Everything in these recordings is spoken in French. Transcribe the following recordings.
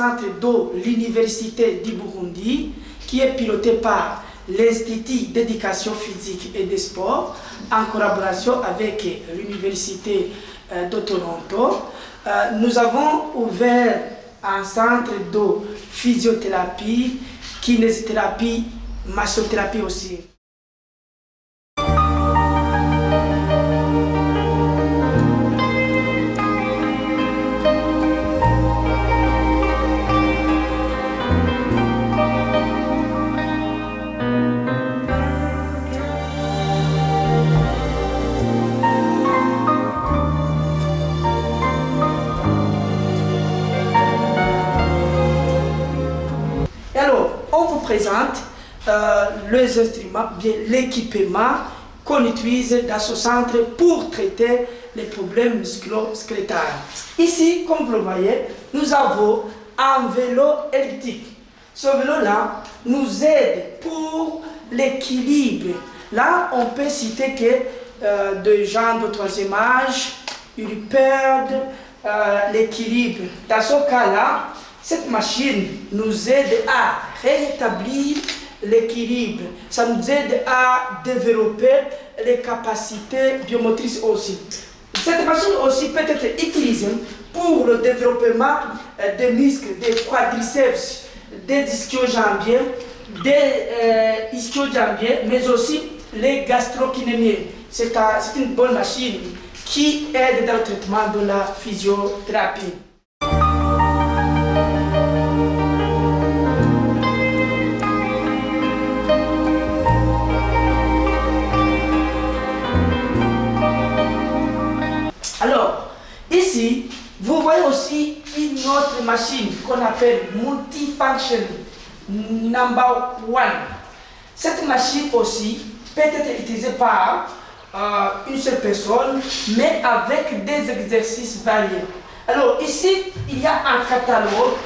centre de l'Université du Burundi qui est piloté par l'Institut d'éducation physique et des sports en collaboration avec l'Université de Toronto. Nous avons ouvert un centre de physiothérapie, kinésithérapie, massothérapie aussi. On vous présente les instruments, bien l'équipement qu'on utilise dans ce centre pour traiter les problèmes musculo-squelettés. Ici, comme vous le voyez, nous avons un vélo elliptique. Ce vélo-là nous aide pour l'équilibre. Là, on peut citer que des gens de troisième âge, ils perdent l'équilibre. Dans ce cas-là, cette machine nous aide à rétablir l'équilibre. Ça nous aide à développer les capacités biomotrices aussi. Cette machine aussi peut être utilisée pour le développement des muscles, des quadriceps, des ischio-jambiers, mais aussi les gastrocnémiens. C'est une bonne machine qui aide dans le traitement de la physiothérapie. Alors, ici, vous voyez aussi une autre machine qu'on appelle multifunction number 1. Cette machine aussi peut être utilisée par une seule personne, mais avec des exercices variés. Alors ici, il y a un catalogue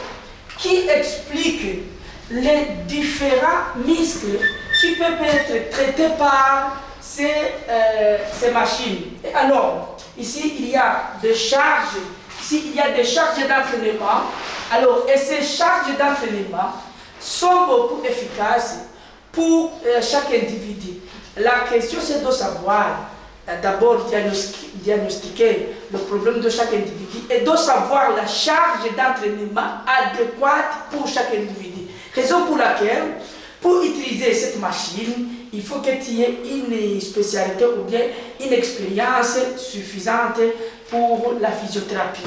qui explique les différents muscles qui peuvent être traités par ces machines. Et alors, ici, il y a des charges. Ici, il y a des charges d'entraînement. Alors, et ces charges d'entraînement sont beaucoup efficaces pour chaque individu. La question, c'est de savoir, d'abord, diagnostiquer le problème de chaque individu et de savoir la charge d'entraînement adéquate pour chaque individu. Raison pour laquelle, pour utiliser cette machine, il faut que tu aies une spécialité ou bien une expérience suffisante pour la physiothérapie.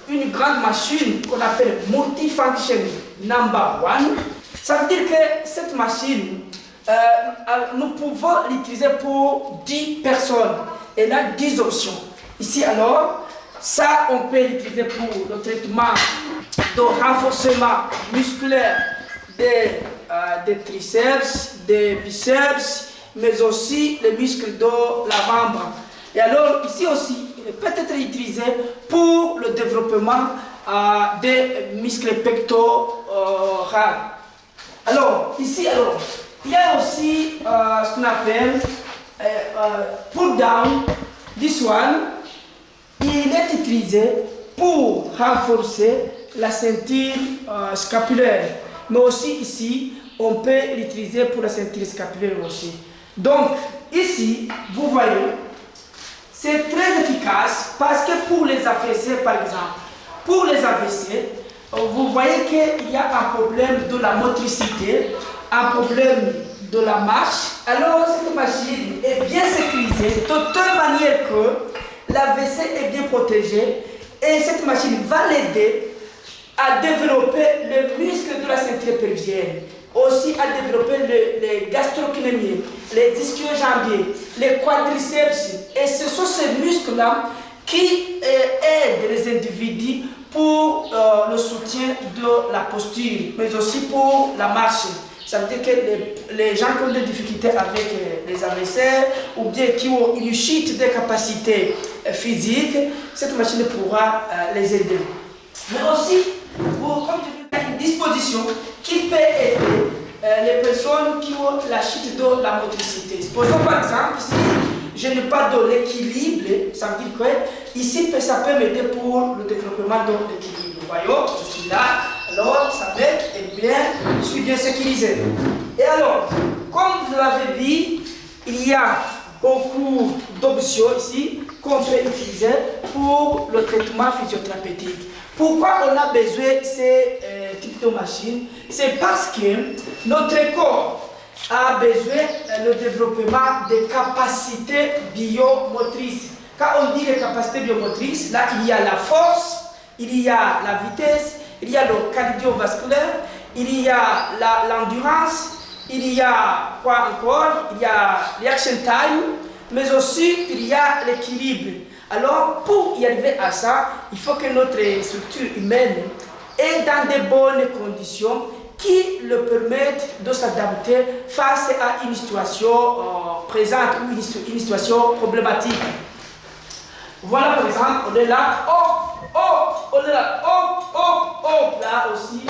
Une grande machine qu'on appelle multifunction number 1, ça veut dire que cette machine, nous pouvons l'utiliser pour 10 personnes. Elle a 10 options. Ici alors, ça on peut l'utiliser pour le traitement de renforcement musculaire des triceps, des biceps, mais aussi les muscles de l'avant-bras. Et alors ici aussi, il peut être utilisé pour le développement des muscles pectoraux. Alors ici il y a aussi ce qu'on appelle pull down. This one, il est utilisé pour renforcer la ceinture scapulaire. Mais aussi ici, on peut l'utiliser pour la ceinture scapulaire aussi. Donc ici, vous voyez, c'est très efficace parce que pour les AVC par exemple, pour les AVC, vous voyez qu'il y a un problème de la motricité, un problème de la marche. Alors cette machine est bien sécurisée de telle manière que l'AVC est bien protégé et cette machine va l'aider à développer les muscles de la ceinture pelvienne, aussi à développer les gastrocnémiens, les ischio-jambiers, les quadriceps. Et ce sont ces muscles-là qui aident les individus pour le soutien de la posture, mais aussi pour la marche. Ça veut dire que les gens qui ont des difficultés avec les AVC ou bien qui ont une chute des capacités physiques, cette machine pourra les aider. Mais aussi, comme je dis, une disposition qui peut aider les personnes qui ont la chute de la motricité. Supposons par exemple, si je n'ai pas de l'équilibre, ça veut dire que ici, ça peut m'aider pour le développement de l'équilibre. Vous voyez, je suis là, alors ça m'aide, et bien, je suis bien sécurisé. Et alors, comme vous l'avez vu, il y a beaucoup d'options ici qu'on peut utiliser pour le traitement physiothérapeutique. Pourquoi on a besoin de ces types de machines? C'est parce que notre corps a besoin du développement des capacités biomotrices. Quand on dit les capacités biomotrices, là il y a la force, il y a la vitesse, il y a le cardiovasculaire, il y a l'endurance, il y a quoi encore? Il y a l'action time, mais aussi il y a l'équilibre. Alors, pour y arriver à ça, il faut que notre structure humaine est dans de bonnes conditions qui le permettent de s'adapter face à une situation présente ou une situation problématique. Voilà, par exemple, on est là, hop, hop, on est là, hop, hop, hop, là aussi,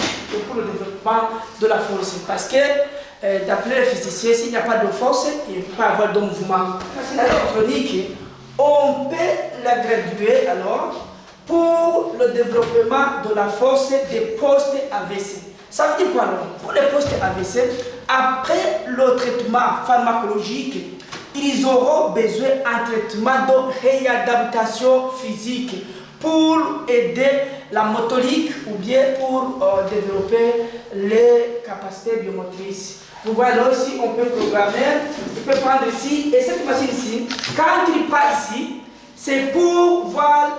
pour le développement de la force. Parce que, d'après les physiciens, s'il n'y a pas de force, il ne peut pas avoir de mouvement. La électronique, on peut la graduer alors pour le développement de la force des postes AVC. Ça veut dire quoi alors? Pour les postes AVC, après le traitement pharmacologique, ils auront besoin d'un traitement de réadaptation physique pour aider la motorique ou bien pour développer les capacités biomotrices. Vous voyez là ici, on peut programmer, on peut prendre ici, et cette machine ici, quand il part ici, c'est pour voir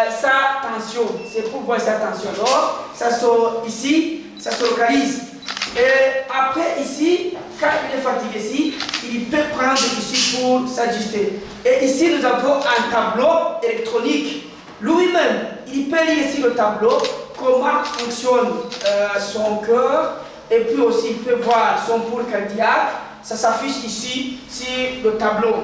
sa tension. C'est pour voir sa tension. Alors, ça sort ici, ça se localise. Et après ici, quand il est fatigué ici, il peut prendre ici pour s'ajuster. Et ici, nous avons un tableau électronique. Lui-même, il peut lire ici le tableau, comment fonctionne son cœur. Et puis aussi, il peut voir son pouls cardiaque. Ça s'affiche ici sur le tableau.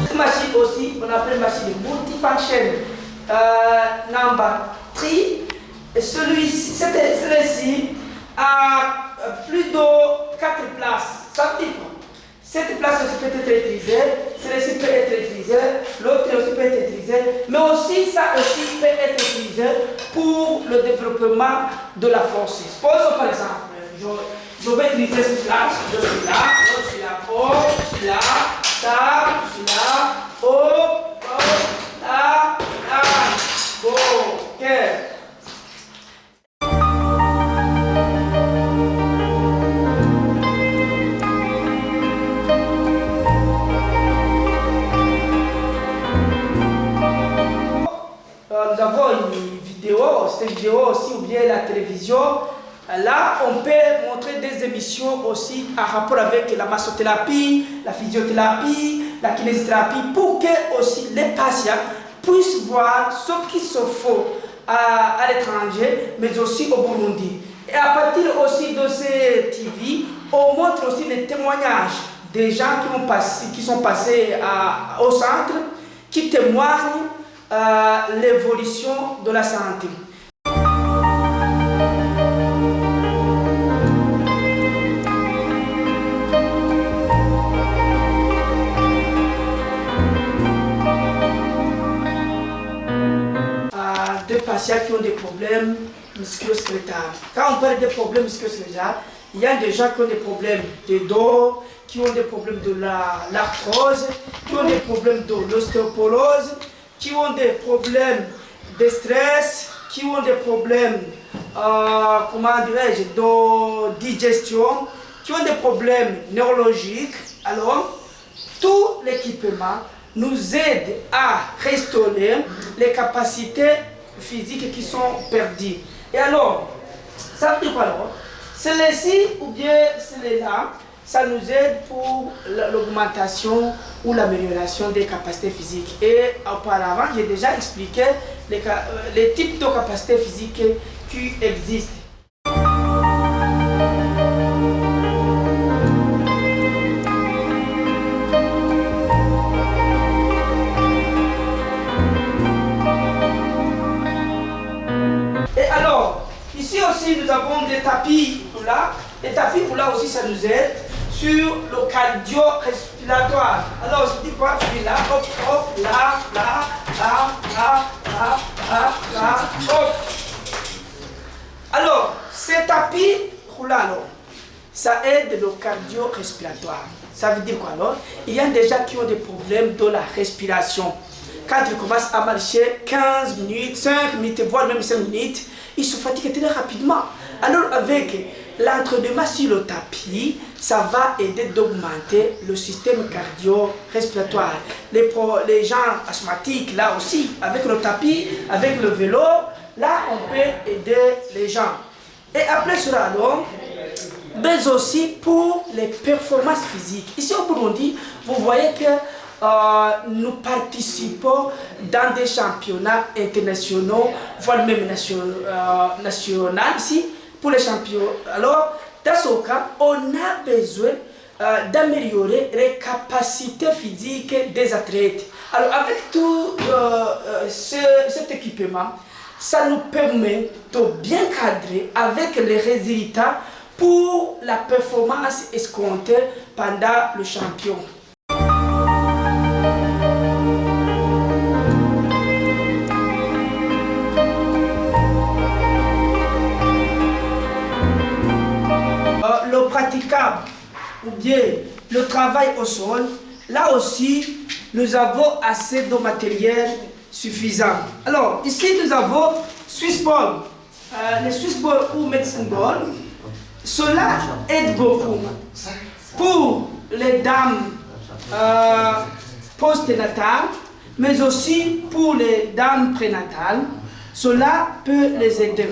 Cette machine aussi, on appelle machine multifunction number 3. Celui-ci a plus de 4 places. Ça veut dire quoi? Cette place aussi peut être utilisée, celle-ci peut être utilisée, l'autre aussi peut être utilisée, mais aussi ça aussi peut être utilisé pour le développement de la force. Supposons par exemple, je vais utiliser cette place, je suis là, je suis là, oh, je suis là, ça, je suis là, oh, là, là, bon, ok. Nous avons une vidéo, cette vidéo aussi, ou bien la télévision. Là, on peut montrer des émissions aussi en rapport avec la massothérapie, la physiothérapie, la kinésithérapie, pour que aussi les patients puissent voir ce qu'il se faut à l'étranger, mais aussi au Burundi. Et à partir aussi de ces TV, on montre aussi les témoignages des gens qui sont passés au centre, qui témoignent l'évolution de la santé. Des patients qui ont des problèmes musculo-squelettés. Quand on parle des problèmes musculo-squelettés, il y a des gens qui ont des problèmes de dos, qui ont des problèmes de l'arthrose, qui ont des problèmes de l'ostéoporose, qui ont des problèmes de stress, qui ont des problèmes, comment dirais-je, de digestion, qui ont des problèmes neurologiques. Alors, tout l'équipement nous aide à restaurer les capacités physiques qui sont perdues. Et alors, ça veut dire quoi alors? Celle-ci ou bien celle-là, ça nous aide pour l'augmentation ou l'amélioration des capacités physiques. Et auparavant, j'ai déjà expliqué les types de capacités physiques qui existent. ici aussi, nous avons des tapis roulants. Les tapis roulants aussi, ça nous aide sur le cardio-respiratoire. Alors, je dis quoi? Je suis là, hop, hop, là, hop. Alors, ces tapis roulants, ça aide le cardio-respiratoire. Ça veut dire quoi alors? Il y a des gens qui ont des problèmes de la respiration. Quand ils commencent à marcher 15 minutes, 5 minutes, voire même 5 minutes, ils se fatiguent très rapidement. Alors avec l'entraînement sur le tapis, ça va aider d'augmenter le système cardio-respiratoire. Les gens asthmatiques, là aussi, avec le tapis, avec le vélo, là on peut aider les gens. Et après cela alors, mais aussi pour les performances physiques. Ici au Burundi, vous voyez que nous participons dans des championnats internationaux, voire même nationaux ici, pour les champions. Alors, dans ce cas, on a besoin d'améliorer les capacités physiques des athlètes. Alors, avec tout cet équipement, ça nous permet de bien cadrer avec les résultats pour la performance escomptée pendant le champion. Le praticable ou bien le travail au sol, là aussi, nous avons assez de matériel suffisant. Alors, ici, nous avons Swiss Ball. Les Swiss Ball ou Medicine Ball, cela aide beaucoup pour les dames postnatales, mais aussi pour les dames prénatales. Cela peut les aider.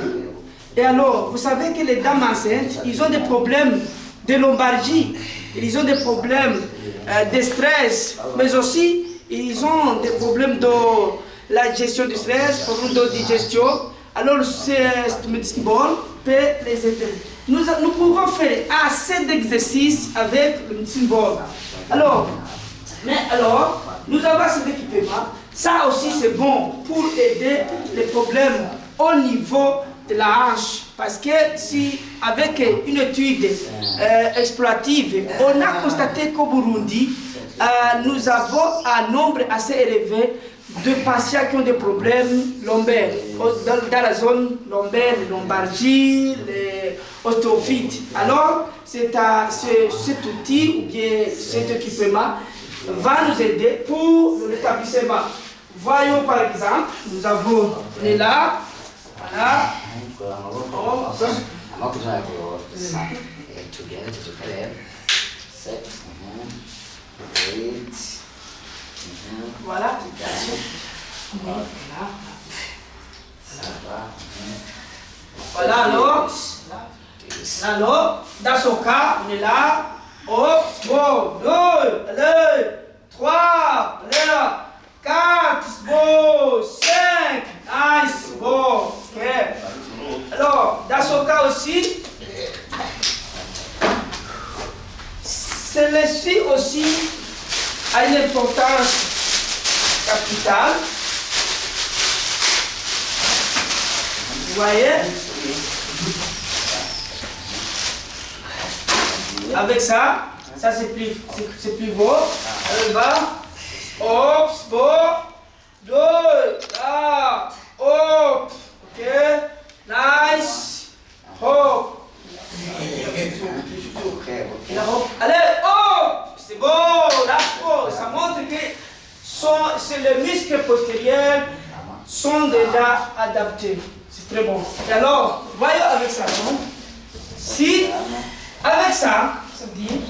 Et alors, vous savez que les dames enceintes, ils ont des problèmes de lombalgie, ils ont des problèmes de stress, mais aussi ils ont des problèmes de la gestion du stress, problèmes de digestion. Alors, cette Medicine Ball peut les aider. Nous pouvons faire assez d'exercices avec le Medicine Ball. Alors, nous avons cet équipement. Ça aussi, c'est bon pour aider les problèmes au niveau de la hanche. Parce que si, avec une étude explorative, on a constaté qu'au Burundi, nous avons un nombre assez élevé de patients qui ont des problèmes lombaires, dans la zone lombaire, les lombalgies, les ostéophytes. Alors, cet outil ou bien cet équipement va nous aider pour le rétablissement. Voyons par exemple, nous avons, on est là, voilà. Voilà. Voilà, alors, dans ce cas, on est là. Hop, bon, 2, allez, 3, allez, 4, bon, 5, nice, bon, ok. Alors, dans ce cas aussi, celui-ci aussi a une importance capitale. Vous voyez? Avec ça c'est plus beau. Elle va. Hop, bon. 2, là. Hop. Ok. Nice. Hop. Allez, hop. C'est bon. Là, oh, ça montre que les muscles postérieurs sont déjà adaptés. C'est très bon. Et alors, voyons avec ça. Non? Si, avec ça, ça veut dire,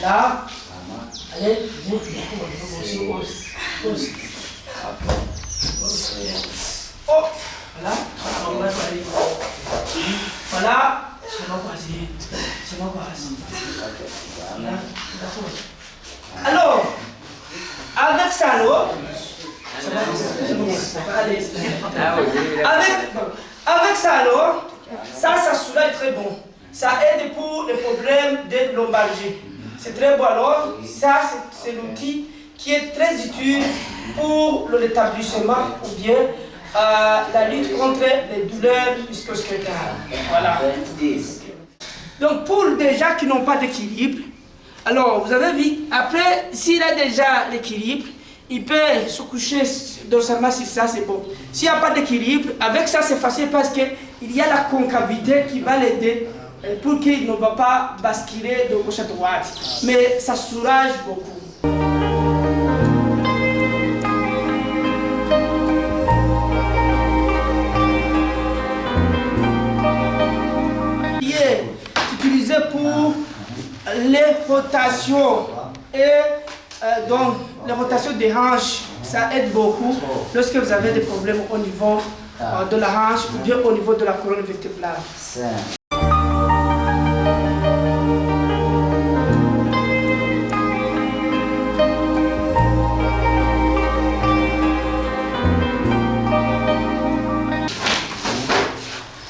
là, allez, oh, voilà, voilà, alors, avec ça, avec ça, alors, ça ça aide pour les problèmes de lombalgie. C'est très bon. Alors, ça, c'est l'outil qui est très utile pour le rétablissement ou bien la lutte contre les douleurs musculo-squeletales. Voilà. Donc, pour les gens qui n'ont pas d'équilibre, alors, vous avez vu, après, s'il a déjà l'équilibre, il peut se coucher dorsalement sur ça, c'est bon. S'il n'y a pas d'équilibre, avec ça, c'est facile parce qu'il y a la concavité qui va l'aider pour qu'il ne va pas basculer de gauche à droite. Mais ça soulage beaucoup. Il est utilisé pour les rotations et donc les rotations des hanches, ça aide beaucoup lorsque vous avez des problèmes au niveau de la hanche ou bien au niveau de la colonne vertébrale.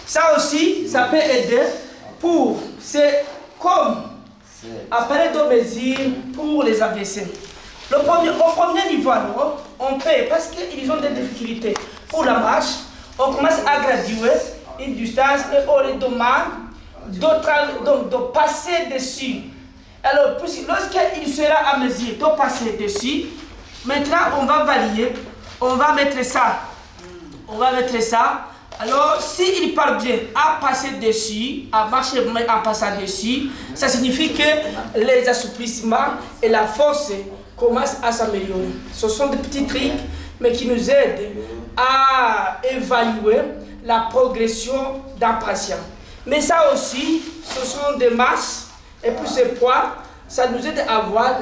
Ça aussi, ça peut aider pour, c'est comme appareil de mesure pour les AVC. Au premier niveau, alors, on peut, parce qu'ils ont des difficultés pour la marche, on commence à graduer une distance et on les demande de passer dessus. Alors, lorsqu'il sera à mesure de passer dessus, maintenant on va varier, on va mettre ça. On va mettre ça. Alors, s'il parvient à passer dessus, à marcher en passant dessus, ça signifie que les assouplissements et la force commencent à s'améliorer. Ce sont des petits trucs, mais qui nous aident à évaluer la progression d'un patient. Mais ça aussi, ce sont des masses, et puis ce poids, ça nous aide à voir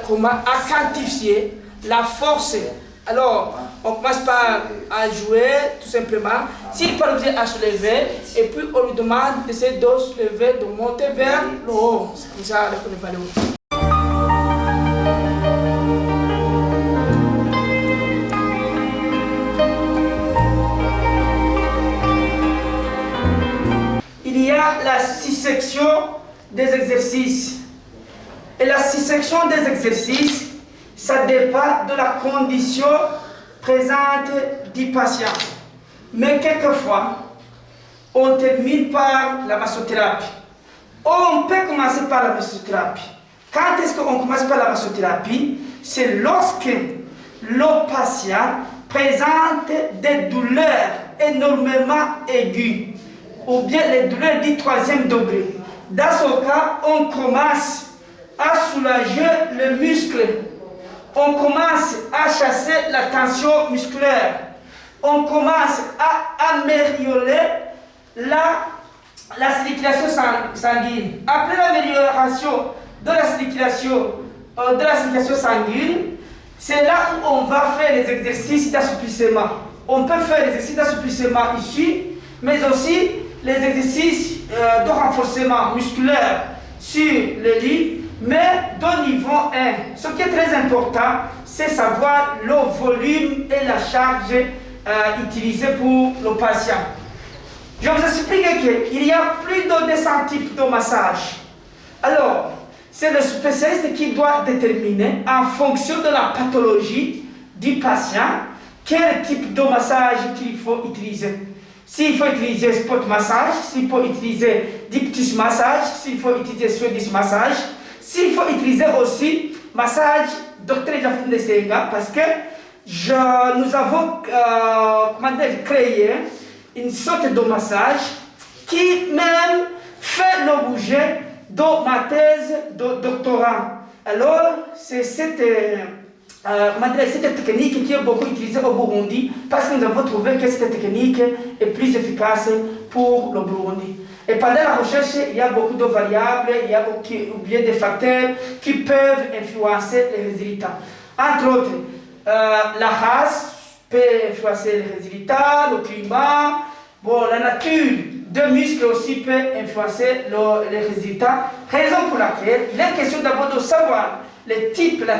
comment à quantifier la force. Alors, on commence par à jouer, tout simplement. S'il parvient à se lever, et puis on lui demande d'essayer de se lever, de monter vers le haut. C'est comme ça qu'on évalue. Il y a la dissection des exercices. Et la dissection des exercices, ça dépend de la condition présente du patient. Mais quelquefois, on termine par la massothérapie. On peut commencer par la massothérapie. Quand est-ce qu'on commence par la massothérapie? C'est lorsque le patient présente des douleurs énormément aiguës ou bien les douleurs du 3e degré. Dans ce cas, on commence à soulager le muscle. On commence à chasser la tension musculaire. On commence à améliorer la circulation sanguine. Après l'amélioration de la circulation sanguine, c'est là où on va faire les exercices d'assouplissement. On peut faire les exercices d'assouplissement ici, mais aussi les exercices de renforcement musculaire sur le lit, mais de niveau 1. Ce qui est très important, c'est savoir le volume et la charge utilisée pour le patient. Je vais vous expliquer qu'il y a plus de 200 types de massages. Alors, c'est le spécialiste qui doit déterminer, en fonction de la pathologie du patient, quel type de massage qu'il faut utiliser. S'il faut utiliser spot massage, s'il faut utiliser dictus massage, s'il faut utiliser Swedish massage, s'il faut utiliser aussi massage Dr. Jafin de Senga, parce que nous avons créé une sorte de massage qui même fait l'objet de ma thèse de doctorat. Alors, c'est cette technique qui est beaucoup utilisée au Burundi parce que nous avons trouvé que cette technique est plus efficace pour le Burundi. Et pendant la recherche, il y a beaucoup de variables, il y a des facteurs qui peuvent influencer les résultats. Entre autres, la race peut influencer les résultats, le climat, la nature des muscles aussi peut influencer les résultats. Raison pour laquelle il est question d'abord de savoir la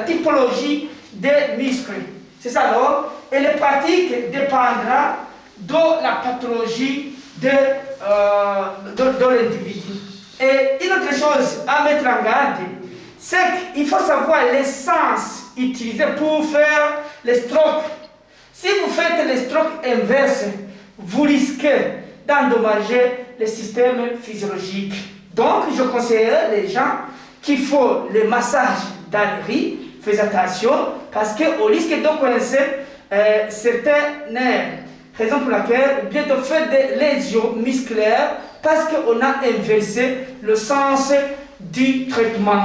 typologie des muscles. C'est ça alors. Et les pratiques dépendra de la pathologie de l'individu. Et une autre chose à mettre en garde, c'est qu'il faut savoir les sens utilisés pour faire les strokes. Si vous faites les strokes inverses, vous risquez d'endommager le système physiologique. Donc, je conseillerais les gens qui font le massage dans les riz, faites attention, parce qu'au risque de connaître certains nerfs. Raison pour laquelle, bien de faire des lésions musculaires, parce qu'on a inversé le sens du traitement.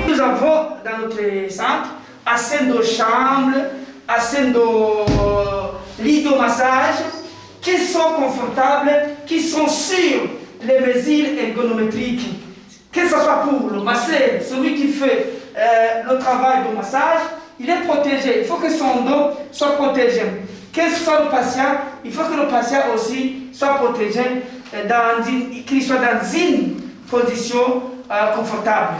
Nous avons dans notre centre assez de chambres, assez de lits de massage qui sont confortables, qui sont sur les mesures ergonométriques. Que ce soit pour le masseur, celui qui fait le travail de massage, il est protégé. Il faut que son dos soit protégé. Que ce soit le patient, il faut que le patient aussi soit protégé, qu'il soit dans une position confortable.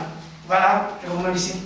Voilà, je vous remercie.